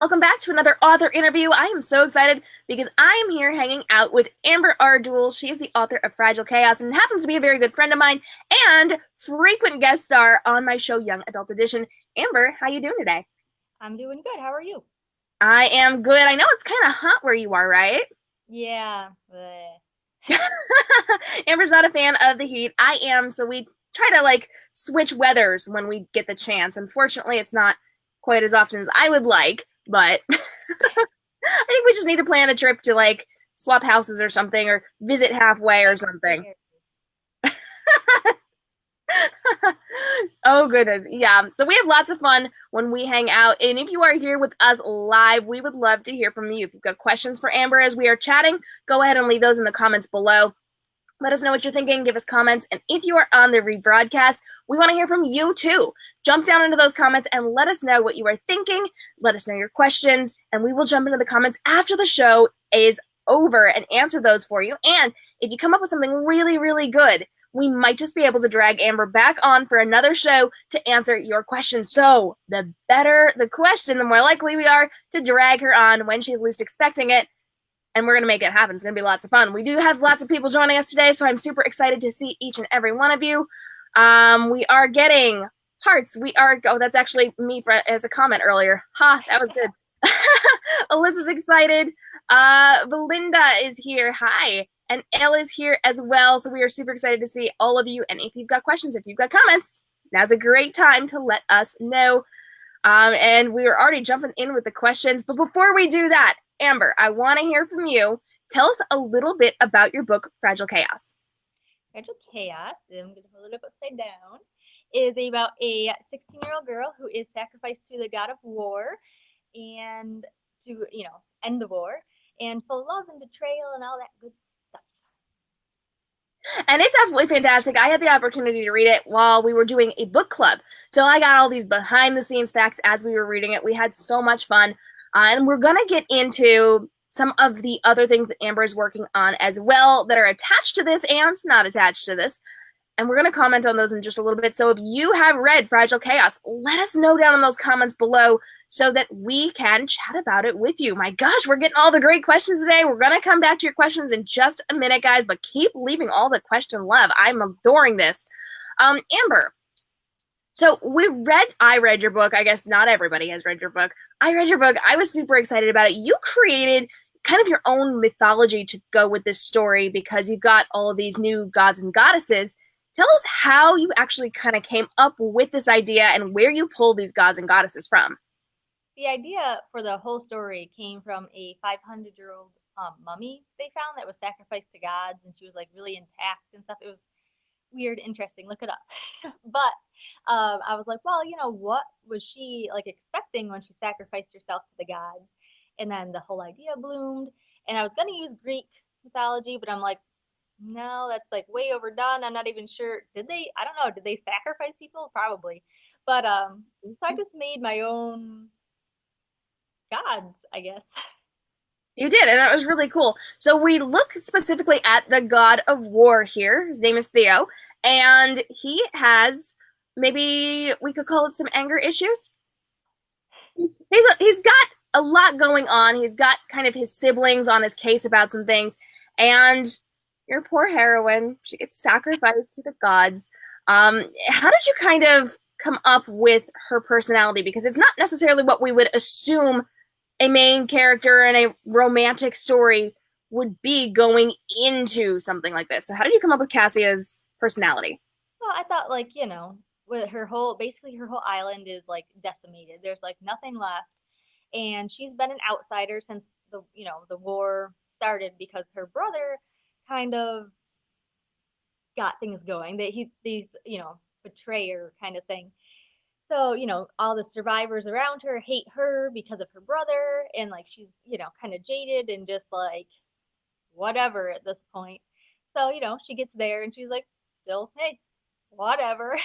Welcome back to another author interview. I am so excited because I am here hanging out with Amber R. Duell. She is the author of Fragile Chaos and happens to be a very good friend of mine and frequent guest star on my show Young Adult Edition. Amber, how you doing today? I'm doing good. How are you? I am good. I know it's kind of hot where you are, right? Yeah. Bleh. Amber's not a fan of the heat. I am, so we try to switch weathers when we get the chance. Unfortunately, it's not quite as often as I would like, but I think we just need to plan a trip to swap houses or something or visit halfway or something. Oh goodness. Yeah. So we have lots of fun when we hang out. And if you are here with us live, we would love to hear from you. If you've got questions for Amber as we are chatting, go ahead and leave those in the comments below. Let us know what you're thinking. Give us comments. And if you are on the rebroadcast, we want to hear from you too. Jump down into those comments and let us know what you are thinking. Let us know your questions. And we will jump into the comments after the show is over and answer those for you. And if you come up with something really, really good, we might just be able to drag Amber back on for another show to answer your question. So the better the question, the more likely we are to drag her on when she's least expecting it, and we're going to make it happen. It's going to be lots of fun. We do have lots of people joining us today, so I'm super excited to see each and every one of you. We are getting hearts. Oh, that's actually me as a comment earlier. Ha, that was good. Alyssa's excited. Belinda is here. Hi. And Elle is here as well. So we are super excited to see all of you. And if you've got questions, if you've got comments, now's a great time to let us know. And we are already jumping in with the questions. But before we do that, Amber, I want to hear from you. Tell us a little bit about your book, Fragile Chaos. Fragile Chaos, I'm going to hold it up upside down, is about a 16-year-old girl who is sacrificed to the god of war and to, end the war, and full of love and betrayal and all that good stuff. And it's absolutely fantastic. I had the opportunity to read it while we were doing a book club. So I got all these behind the scenes facts as we were reading it. We had so much fun. And we're going to get into some of the other things that Amber is working on as well that are attached to this and not attached to this. And we're going to comment on those in just a little bit. So if you have read Fragile Chaos, let us know down in those comments below so that we can chat about it with you. My gosh, we're getting all the great questions today. We're going to come back to your questions in just a minute, guys, but keep leaving all the question love. I'm adoring this. Amber, so I read your book. I guess not everybody has read your book. I read your book. I was super excited about it. You created kind of your own mythology to go with this story because you've got all of these new gods and goddesses. Tell us how you actually kind of came up with this idea and where you pulled these gods and goddesses from. The idea for the whole story came from a 500-year-old mummy they found that was sacrificed to gods, and she was like really intact and stuff. It was weird, interesting. Look it up. But I was like, well, what was she like expecting when she sacrificed herself to the gods? And then the whole idea bloomed. And I was going to use Greek mythology, but I'm like, no, that's like way overdone. I'm not even sure. I don't know. Did they sacrifice people? Probably. But so I just made my own gods, I guess. You did, and that was really cool. So we look specifically at the god of war here. His name is Theo, and he has, maybe we could call it, some anger issues. He's got a lot going on. He's got kind of his siblings on his case about some things, and your poor heroine, she gets sacrificed to the gods. How did you kind of come up with her personality? Because it's not necessarily what we would assume a main character in a romantic story would be going into something like this. So how did you come up with Cassia's personality? Well, I thought like, with basically her whole island is like decimated. There's like nothing left. And she's been an outsider since the war started because her brother kind of got things going. That he's betrayer kind of thing. So, all the survivors around her hate her because of her brother, and like she's, kind of jaded and just like whatever at this point. So, she gets there and she's like, still, hey, whatever.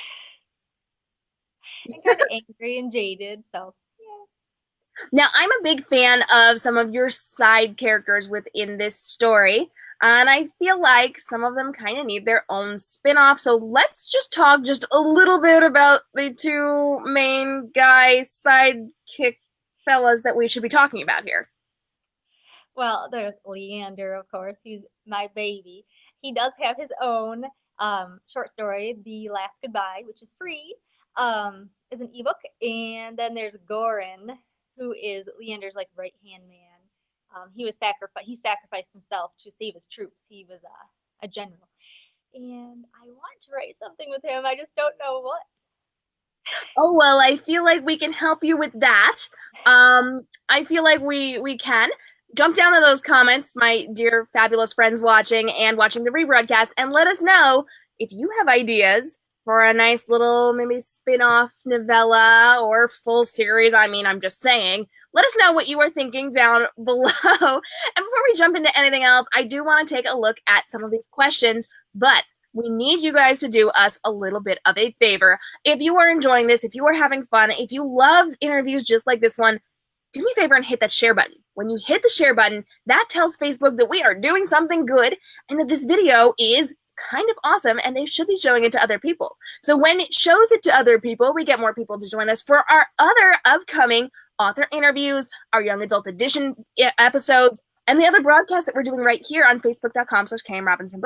And kind of angry and jaded. So, yeah. Now, I'm a big fan of some of your side characters within this story, and I feel like some of them kind of need their own spin-off. So let's just talk just a little bit about the two main guy sidekick fellas that we should be talking about here? Well, there's Leander, of course. He's my baby. He does have his own short story, The Last Goodbye, which is free, is an ebook. And then there's Goran, who is Leander's like right hand man. He sacrificed himself to save his troops. He was a general, and I want to write something with him. I just don't know what. Oh, well, I feel like we can help you with that. I feel like we can. Jump down to those comments, my dear fabulous friends watching and watching the rebroadcast, and let us know if you have ideas for a nice little maybe spin-off novella or full series. I mean, I'm just saying. Let us know what you are thinking down below. And before we jump into anything else, I do want to take a look at some of these questions, but we need you guys to do us a little bit of a favor. If you are enjoying this, if you are having fun, if you loved interviews just like this one, do me a favor and hit that share button. When you hit the share button, that tells Facebook that we are doing something good and that this video is kind of awesome and they should be showing it to other people. So when it shows it to other people, we get more people to join us for our other upcoming author interviews, our young adult edition episodes, and the other broadcasts that we're doing right here on facebook.com/k.m.robinson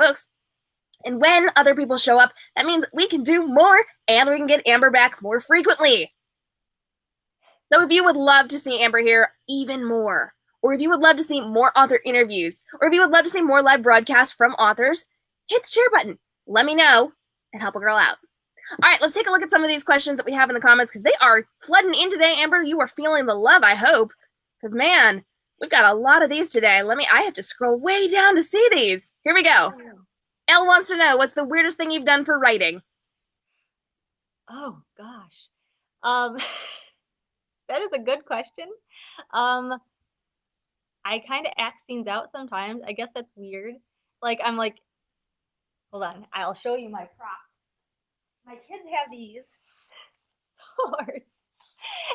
And when other people show up, that means we can do more and we can get Amber back more frequently. So if you would love to see Amber here even more, or if you would love to see more author interviews, or if you would love to see more live broadcasts from authors, hit the share button. Let me know and help a girl out. All right, let's take a look at some of these questions that we have in the comments because they are flooding in today. Amber, you are feeling the love, I hope. Because, man, we've got a lot of these today. I have to scroll way down to see these. Here we go. Elle wants to know, what's the weirdest thing you've done for writing? Oh, gosh. That is a good question. I kind of act things out sometimes. I guess that's weird. Like, I'm like, hold on, I'll show you my props. My kids have these swords,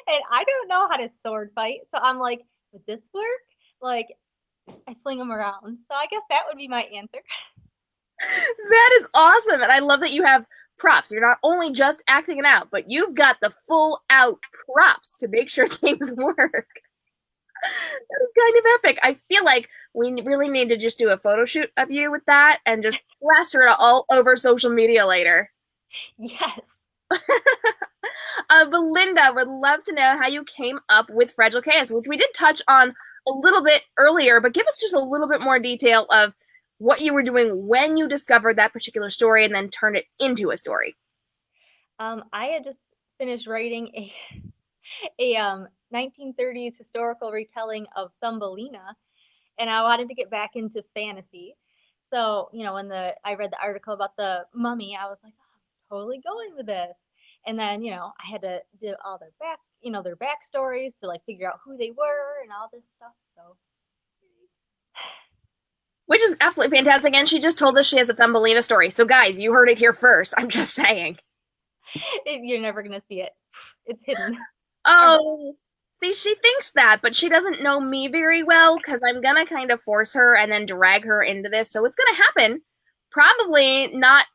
and I don't know how to sword fight, so I'm like, would this work? Like, I fling them around. So I guess that would be my answer. That is awesome, and I love that you have props. You're not only just acting it out, but you've got the full out props to make sure things work. That is kind of epic. I feel like we really need to just do a photo shoot of you with that and just plaster it all over social media later. Yes. Belinda would love to know how you came up with Fragile Chaos, which we did touch on a little bit earlier, but give us just a little bit more detail of what you were doing when you discovered that particular story and then turned it into a story. I had just finished writing a 1930s historical retelling of Thumbelina, and I wanted to get back into fantasy. So, when I read the article about the mummy, I was like, oh, I'm totally going with this. And then, I had to do all their backstories to like figure out who they were and all this stuff. So, which is absolutely fantastic. And she just told us she has a Thumbelina story. So, guys, you heard it here first. I'm just saying. You're never going to see it. It's hidden. Oh, see, she thinks that, but she doesn't know me very well because I'm going to kind of force her and then drag her into this. So it's going to happen. Probably not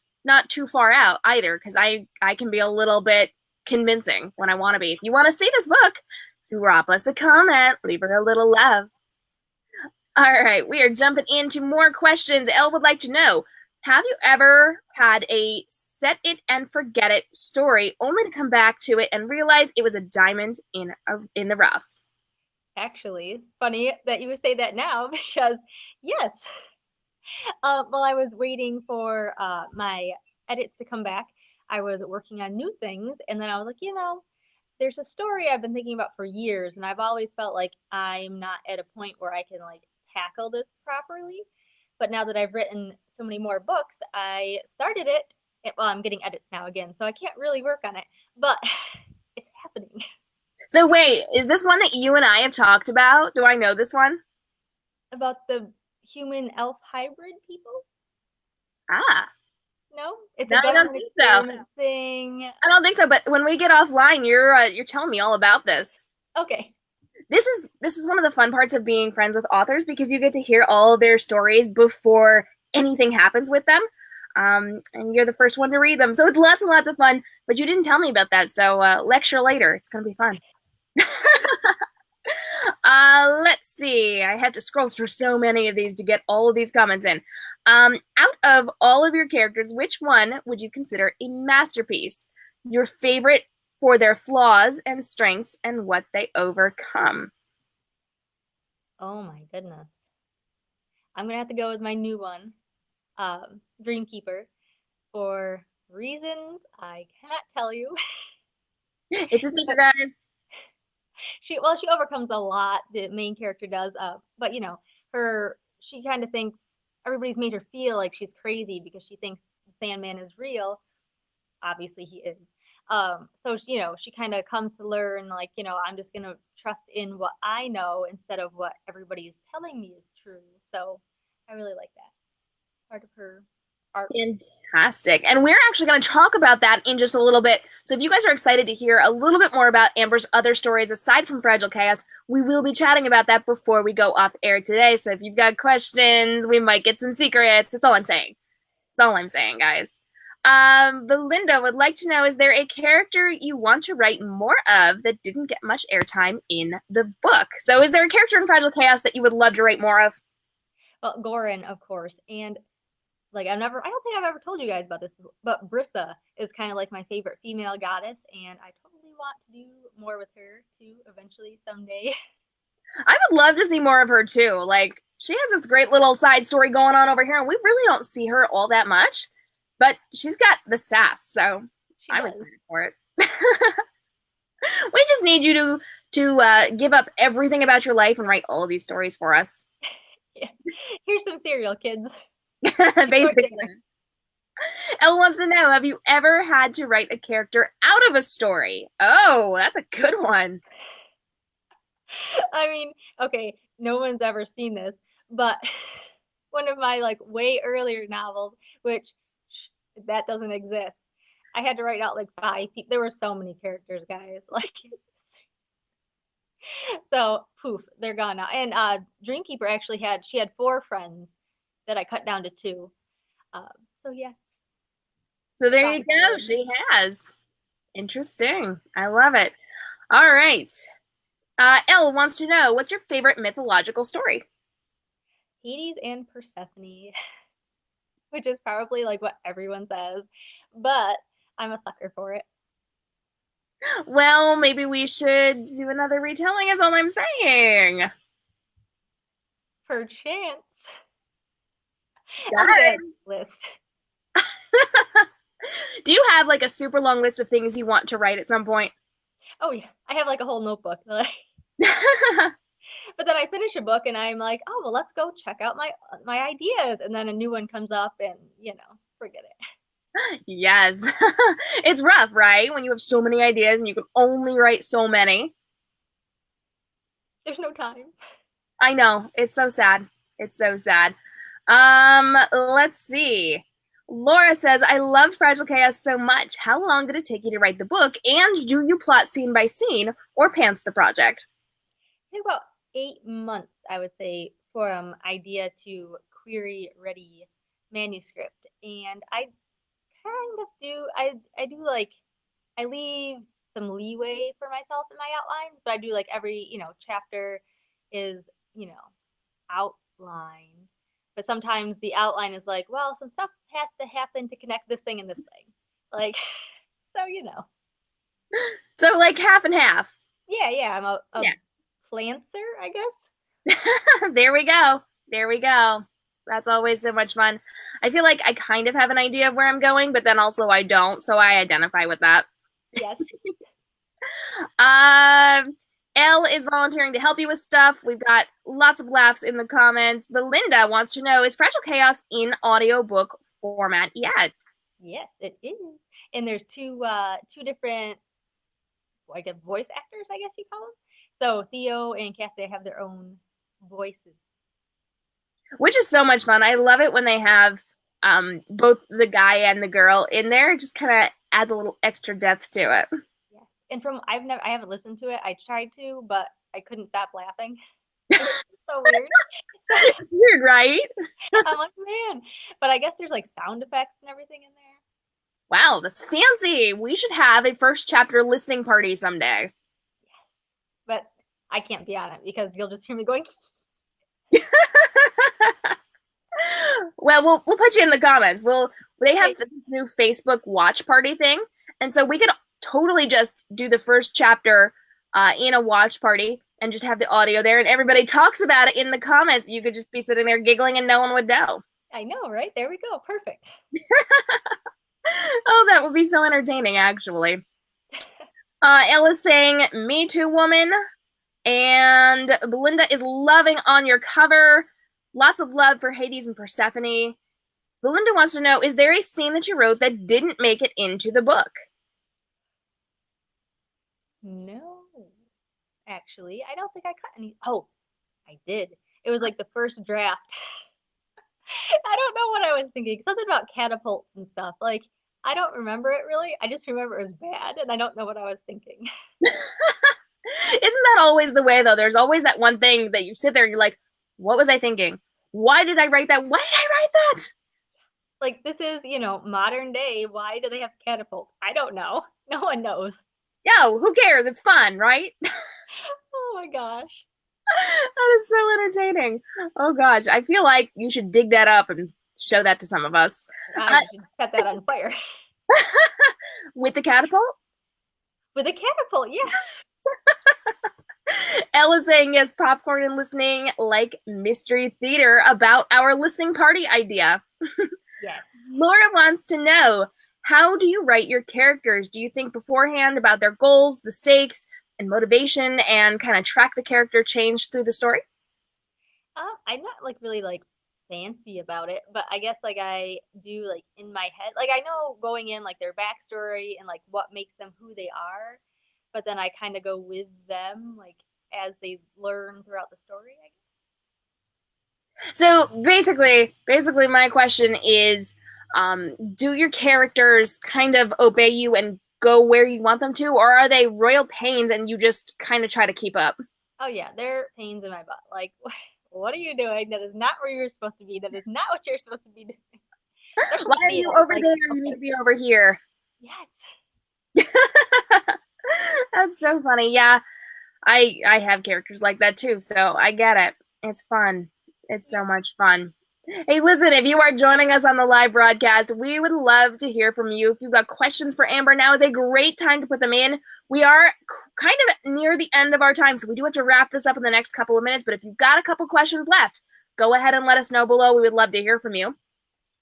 too far out either because I can be a little bit convincing when I want to be. If you want to see this book, drop us a comment. Leave her a little love. All right, we are jumping into more questions. Elle would like to know, have you ever had a set it and forget it story only to come back to it and realize it was a diamond in the rough? Actually, it's funny that you would say that now because, yes. While I was waiting for my edits to come back, I was working on new things, and then I was like, there's a story I've been thinking about for years, and I've always felt like I'm not at a point where I can like tackle this properly. But now that I've written so many more books, I started it. Well, I'm getting edits now again, so I can't really work on it, but it's happening. So wait, is this one that you and I have talked about? Do I know this one? About the human elf hybrid people? Ah. No? It's no, a government experiment thing. I don't think so, but when we get offline, you're telling me all about this. Okay. This is one of the fun parts of being friends with authors because you get to hear all of their stories before anything happens with them. And you're the first one to read them. So it's lots and lots of fun, but you didn't tell me about that. So lecture later. It's going to be fun. Let's see. I have to scroll through so many of these to get all of these comments in. Out of all of your characters, which one would you consider a masterpiece? Your favorite for their flaws and strengths and what they overcome. Oh my goodness. I'm gonna have to go with my new one, Dreamkeeper, for reasons I cannot tell you. It's a secret, guys. She overcomes a lot. The main character does, but she kind of thinks everybody's made her feel like she's crazy because she thinks Sandman is real. Obviously, he is. So she kind of comes to learn, like, I'm just gonna trust in what I know instead of what everybody's telling me is true. So I really like that part of her art. Fantastic. And we're actually going to talk about that in just a little bit. So if you guys are excited to hear a little bit more about Amber's other stories aside from Fragile Chaos, we will be chatting about that before we go off air today. So if you've got questions, we might get some secrets. That's all I'm saying. That's all I'm saying, guys. Belinda would like to know, is there a character you want to write more of that didn't get much airtime in the book? So is there a character in Fragile Chaos that you would love to write more of? Well, Goran, of course, and like I don't think I've ever told you guys about this, but Brissa is kind of like my favorite female goddess, and I totally want to do more with her too eventually someday. I would love to see more of her too. Like, she has this great little side story going on over here, and we really don't see her all that much, but she's got the sass, so I'm excited for it. We just need you to give up everything about your life and write all of these stories for us. Yeah. Here's some cereal, kids. Basically. Elle wants to know, have you ever had to write a character out of a story? Oh, that's a good one. I mean, okay, no one's ever seen this, but one of my like way earlier novels, which that doesn't exist, I had to write out like 5 people. There were so many characters, guys. Like, so poof, they're gone now. And Dreamkeeper actually had 4 friends that I cut down to 2. So yeah. So there you go. She has. Interesting. I love it. All right. Elle wants to know, what's your favorite mythological story? Hades and Persephone, which is probably like what everyone says, but I'm a sucker for it. Well, maybe we should do another retelling, is all I'm saying. Perchance. Got it. List. Do you have like a super long list of things you want to write at some point? Oh yeah, I have like a whole notebook. But then I finish a book and I'm like, oh well, let's go check out my ideas, and then a new one comes up, and forget it. Yes. It's rough, right? When you have so many ideas and you can only write so many. There's no time. I know. It's so sad. It's so sad. Let's see. Laura says, I loved Fragile Chaos so much. How long did it take you to write the book? And do you plot scene by scene or pants the project? I think about 8 months, I would say, from idea to query ready manuscript. And I kind of I do like, I leave some leeway for myself in my outlines, but I do like every, chapter is, outline. But sometimes the outline is like, well, some stuff has to happen to connect this thing and this thing. Like, so. So like half and half. Yeah, I'm a plancer, I guess. There we go. There we go. That's always so much fun. I feel like I kind of have an idea of where I'm going, but then also I don't, so I identify with that. Yes. Elle is volunteering to help you with stuff. We've got lots of laughs in the comments. Belinda wants to know, is Fragile Chaos in audiobook format yet? Yes, it is. And there's two different, I guess, voice actors, I guess you call them. So Theo and Cassie have their own voices. Which is so much fun. I love it when they have both the guy and the girl in there. It just kind of adds a little extra depth to it. Yeah. And I haven't listened to it. I tried to, but I couldn't stop laughing. It's so weird. Weird, right? I'm like, man. But I guess there's like sound effects and everything in there. Wow, that's fancy. We should have a first chapter listening party someday. But I can't be on it because you'll just hear me going. Well, we'll put you in the comments. They have Okay. this new Facebook watch party thing, and so we could totally just do the first chapter in a watch party and just have the audio there, and everybody talks about it in the comments. You could just be sitting there giggling, and no one would know. I know, right? There we go. Perfect. Oh, that would be so entertaining, actually. Ella's saying, "Me too, woman," and Belinda is loving on your cover. Lots of love for Hades and Persephone. Belinda wants to know, is there a scene that you wrote that didn't make it into the book? No, actually, I don't think I cut any. Oh, I did. It was like the first draft. I don't know what I was thinking. Something about catapults and stuff. Like, I don't remember it really. I just remember it was bad, and I don't know what I was thinking. Isn't that always the way, though? There's always that one thing that you sit there and you're like, what was I thinking? Why did I write that? Why did I write that? Like, this is, modern day. Why do they have catapults? I don't know. No one knows. Yo, who cares? It's fun, right? Oh my gosh. That is so entertaining. Oh gosh, I feel like you should dig that up and show that to some of us. I should set that on fire. With the catapult? With a catapult, yeah. Ella's saying yes, popcorn and listening like mystery theater about our listening party idea. Yes. Laura wants to know, how do you write your characters? Do you think beforehand about their goals, the stakes, and motivation, and kind of track the character change through the story? I'm not really fancy about it, but I guess I do in my head. I know going in their backstory and what makes them who they are, but then I kind of go with them as they learn throughout the story, I guess. So basically my question is, do your characters kind of obey you and go where you want them to, or are they royal pains and you just kind of try to keep up? Oh yeah, they're pains in my butt. What are you doing? That is not where you're supposed to be. That is not what you're supposed to be doing. Why are you over there? You need to be over here. Yes. That's so funny. Yeah, I have characters like that too, so I get it. It's fun. It's so much fun. Hey, listen, if you are joining us on the live broadcast, we would love to hear from you. If you've got questions for Amber, now is a great time to put them in. We are kind of near the end of our time, so we do have to wrap this up in the next couple of minutes, but if you've got a couple questions left, go ahead and let us know below. We would love to hear from you.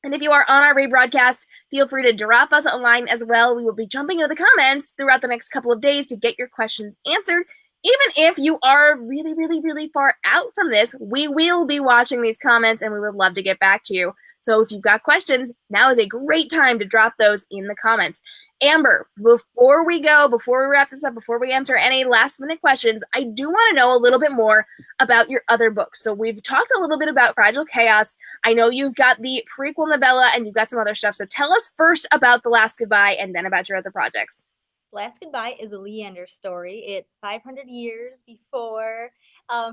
And if you are on our rebroadcast, feel free to drop us a line as well. We will be jumping into the comments throughout the next couple of days to get your questions answered. Even if you are really, really, really far out from this, we will be watching these comments and we would love to get back to you. So if you've got questions, now is a great time to drop those in the comments. Amber, before we wrap this up, before we answer any last minute questions, I do want to know a little bit more about your other books. So we've talked a little bit about Fragile Chaos. I know you've got the prequel novella and you've got some other stuff. So tell us first about The Last Goodbye and then about your other projects. Last Goodbye is a Leander story. It's 500 years before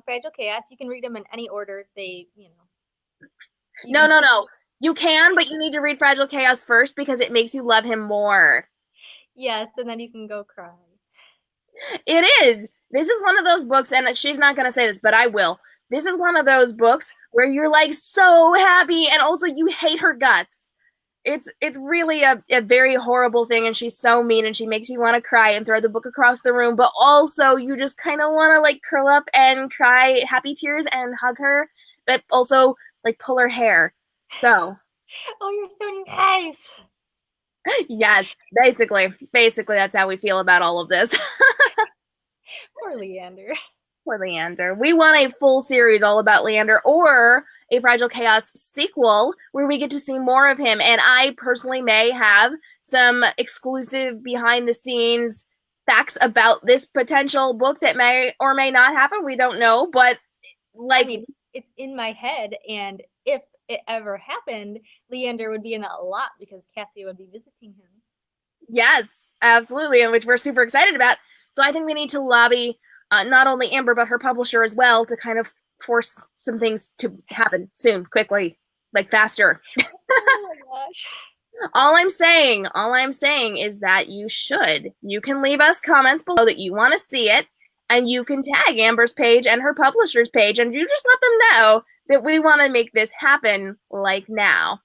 Fragile Chaos. You can read them in any order. No. You can, but you need to read Fragile Chaos first because it makes you love him more. Yes, and then you can go cry. It is. This is one of those books, and she's not going to say this, but I will. This is one of those books where you're so happy, and also you hate her guts. It's really a very horrible thing, and she's so mean, and she makes you want to cry and throw the book across the room, but also you just kind of want to curl up and cry happy tears and hug her, but also pull her hair. So. Oh, you're so nice. Yes, basically that's how we feel about all of this. Poor Leander. Poor Leander. We want a full series all about Leander, or a Fragile Chaos sequel where we get to see more of him. And I personally may have some exclusive behind the scenes facts about this potential book that may or may not happen. We don't know, but it's in my head, and if it ever happened, Leander would be in it a lot because Cassie would be visiting him. Yes, absolutely, and which we're super excited about. So I think we need to lobby not only Amber but her publisher as well to kind of force some things to happen soon, quickly, faster. Oh my gosh. All I'm saying is that you can leave us comments below that you want to see it, and you can tag Amber's page and her publisher's page, and you just let them know that we want to make this happen like now.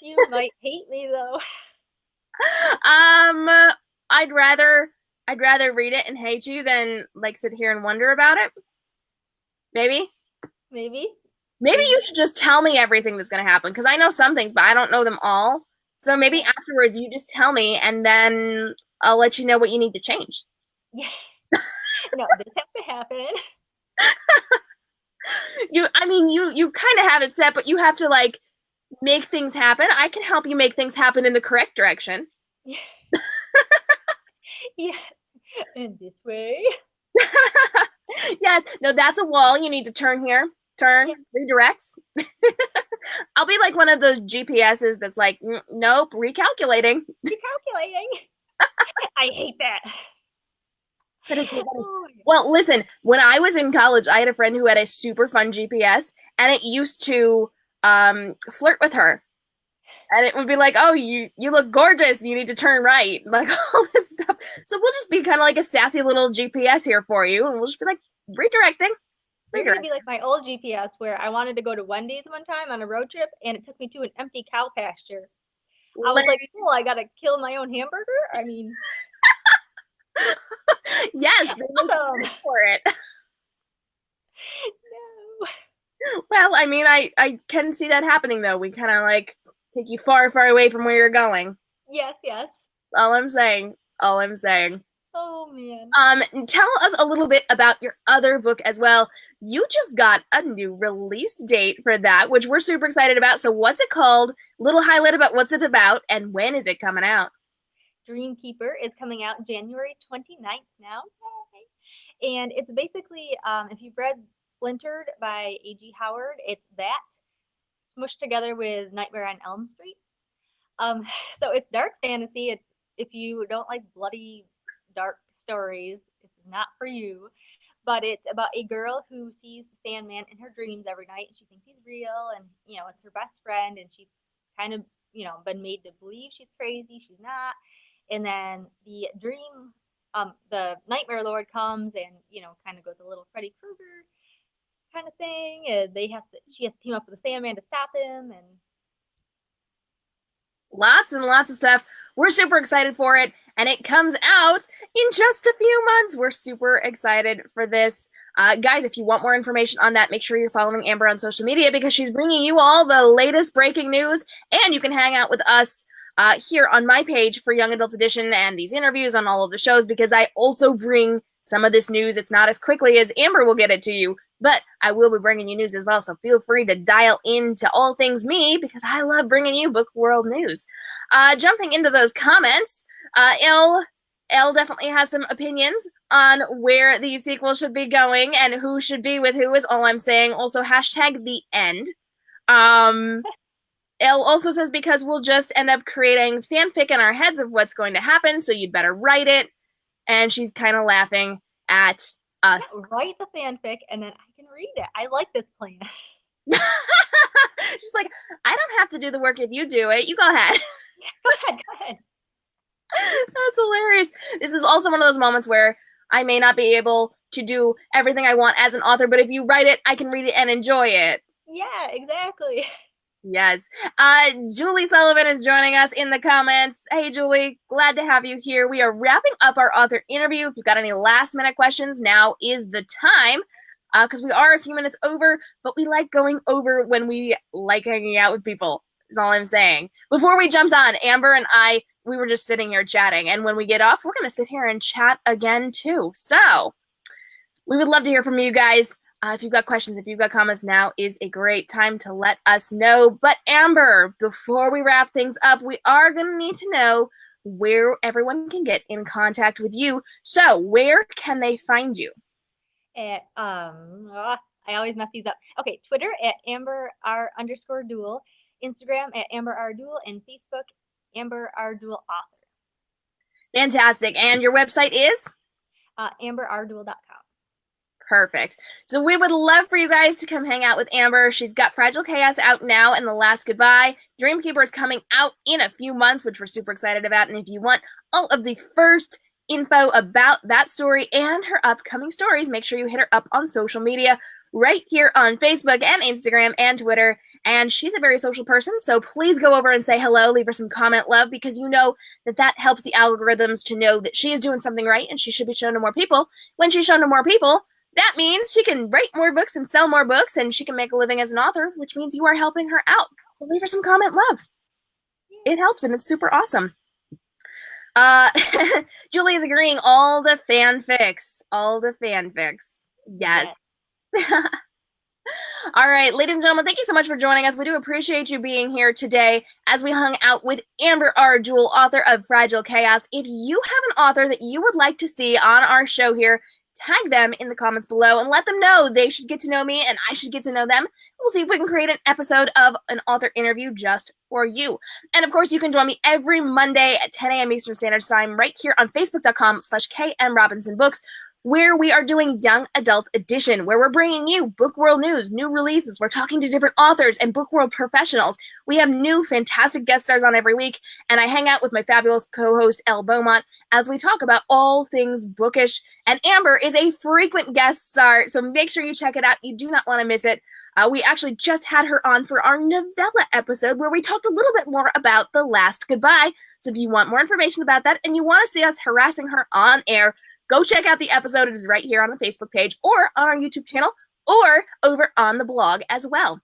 You might hate me though. Um, I'd rather read it and hate you than like sit here and wonder about it. Maybe. Maybe. Maybe you should just tell me everything that's going to happen because I know some things, but I don't know them all. So maybe afterwards you just tell me and then I'll let you know what you need to change. Yeah. No, this has to happen. You kind of have it set, but you have to like make things happen. I can help you make things happen in the correct direction. Yeah. Yeah. In this way. Yes. No, that's a wall. You need to turn here. Turn. Redirects. I'll be like one of those GPSs that's like, nope, recalculating. Recalculating. I hate that. That is so funny. Well, listen, when I was in college, I had a friend who had a super fun GPS, and it used to flirt with her. And it would be like, oh, you look gorgeous. You need to turn right. Like all this stuff. So we'll just be kind of like a sassy little GPS here for you. And we'll just be like redirecting. It's going to be like my old GPS where I wanted to go to Wendy's one time on a road trip, and it took me to an empty cow pasture. I was like, cool, I got to kill my own hamburger? I mean. Yes, they make awesome. For it. No. Well, I mean, I can see that happening, though. We kind of like take you far, far away from where you're going. Yes, yes. All I'm saying. All I'm saying. Oh, man. Tell us a little bit about your other book as well. You just got a new release date for that, which we're super excited about. So what's it called? Little highlight about what's it about, and when is it coming out? Dreamkeeper is coming out January 29th now. And it's basically, if you've read Splintered by A.G. Howard, it's that smushed together with Nightmare on Elm Street. So it's dark fantasy. It's if you don't like bloody, dark stories, it's not for you. But it's about a girl who sees the Sandman in her dreams every night, and she thinks he's real, and it's her best friend, and she's kind of been made to believe she's crazy. She's not. And then the the Nightmare Lord comes and, kind of goes a little Freddy Krueger kind of thing. And she has to team up with the Sandman to stop him. And lots and lots of stuff. We're super excited for it. And it comes out in just a few months. We're super excited for this. Guys, if you want more information on that, make sure you're following Amber on social media because she's bringing you all the latest breaking news. And you can hang out with us here on my page for Young Adult Edition and these interviews on all of the shows because I also bring some of this news. It's not as quickly as Amber will get it to you, but I will be bringing you news as well, so feel free to dial into all things me because I love bringing you book world news. Jumping into those comments, Elle definitely has some opinions on where the sequel should be going and who should be with who is all I'm saying. Also, hashtag the end. Elle also says because we'll just end up creating fanfic in our heads of what's going to happen, so you'd better write it. And she's kind of laughing at us. Yeah, write the fanfic, and then I can read it. I like this plan. She's like, I don't have to do the work if you do it. You go ahead. Go ahead. That's hilarious. This is also one of those moments where I may not be able to do everything I want as an author, but if you write it, I can read it and enjoy it. Yeah, exactly. Yes. Julie Sullivan is joining us in the comments. Hey, Julie, glad to have you here. We are wrapping up our author interview. If you've got any last-minute questions, now is the time, because we are a few minutes over, but we like going over when we like hanging out with people, is all I'm saying. Before we jumped on, Amber and I, we were just sitting here chatting, and when we get off, we're going to sit here and chat again, too. So, we would love to hear from you guys. If you've got questions, if you've got comments, now is a great time to let us know. But Amber, before we wrap things up, we are going to need to know where everyone can get in contact with you. So where can they find you? At, I always mess these up. Okay, Twitter at @AmberR_Duell, Instagram at @AmberRDuell, and Facebook, Amber R. Duell Author. Fantastic. And your website is? AmberRDuell.com. Perfect. So we would love for you guys to come hang out with Amber. She's got Fragile Chaos out now and The Last Goodbye. Dreamkeeper is coming out in a few months, which we're super excited about. And if you want all of the first info about that story and her upcoming stories, make sure you hit her up on social media right here on Facebook and Instagram and Twitter. And she's a very social person, so please go over and say hello, leave her some comment love, because you know that helps the algorithms to know that she is doing something right and she should be shown to more people. When she's shown to more people, that means she can write more books and sell more books, and she can make a living as an author, which means you are helping her out. So leave her some comment love. It helps, and it's super awesome. Julie is agreeing. All the fanfics. Yes. All right, ladies and gentlemen, thank you so much for joining us. We do appreciate you being here today as we hung out with Amber R. Duell, author of Fragile Chaos. If you have an author that you would like to see on our show here, tag them in the comments below and let them know they should get to know me and I should get to know them. We'll see if we can create an episode of an author interview just for you. And of course, you can join me every Monday at 10 a.m. Eastern Standard Time right here on Facebook.com/k.m.robinson where we are doing Young Adult Edition, where we're bringing you book world news, new releases. We're talking to different authors and book world professionals. We have new fantastic guest stars on every week, and I hang out with my fabulous co-host, Elle Beaumont, as we talk about all things bookish. And Amber is a frequent guest star, so make sure you check it out. You do not want to miss it. We actually just had her on for our novella episode where we talked a little bit more about The Last Goodbye. So if you want more information about that and you want to see us harassing her on air, go check out the episode. It is right here on the Facebook page or on our YouTube channel or over on the blog as well.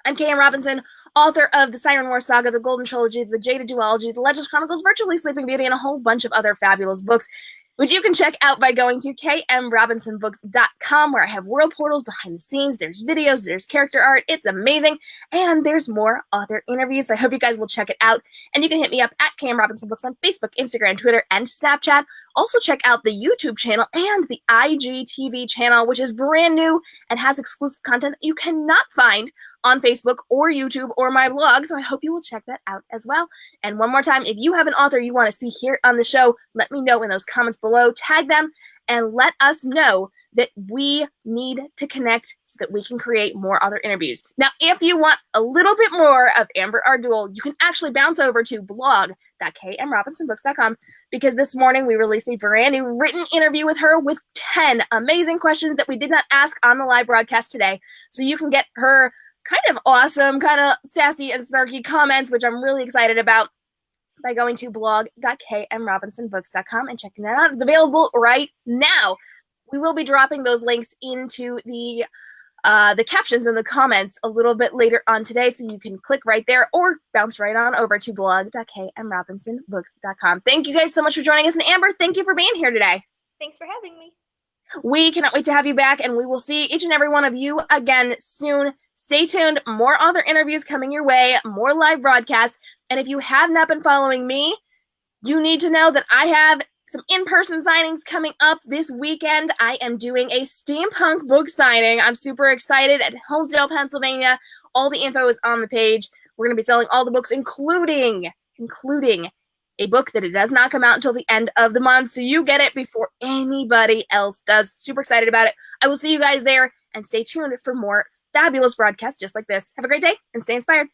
I'm K.m. Robinson, author of the Siren War Saga, the Golden Trilogy, the Jaded Duology, the Legends Chronicles, Virtually Sleeping Beauty, and a whole bunch of other fabulous books, which you can check out by going to k.m.robinsonbooks.com, where I have world portals behind the scenes. There's videos, there's character art. It's amazing. And there's more author interviews. So I hope you guys will check it out. And you can hit me up at k.m.robinsonbooks on Facebook, Instagram, Twitter, and Snapchat. Also check out the YouTube channel and the IGTV channel, which is brand new and has exclusive content that you cannot find on Facebook or YouTube or my blog. So I hope you will check that out as well. And one more time, if you have an author you want to see here on the show, let me know in those comments below. Tag them and let us know that we need to connect so that we can create more author interviews. Now, if you want a little bit more of Amber R. Duell, you can actually bounce over to blog.k.m.robinsonbooks.com, because this morning we released a brand new written interview with her with 10 amazing questions that we did not ask on the live broadcast today. So you can get her kind of awesome, kind of sassy and snarky comments, which I'm really excited about, by going to blog.k.m.robinsonbooks.com and checking that out. It's available right now. We will be dropping those links into the captions in the comments a little bit later on today, so you can click right there or bounce right on over to blog.k.m.robinsonbooks.com. Thank you guys so much for joining us, and Amber, thank you for being here today. Thanks for having me. We cannot wait to have you back, and we will see each and every one of you again soon. Stay tuned. More author interviews coming your way, more live broadcasts. And if you have not been following me, you need to know that I have some in-person signings coming up this weekend. I am doing a steampunk book signing. I'm super excited at Holmesdale, Pennsylvania. All the info is on the page. We're going to be selling all the books, including a book that it does not come out until the end of the month, so you get it before anybody else does. Super excited about it. I will see you guys there, and stay tuned for more fabulous broadcasts just like this. Have a great day and stay inspired.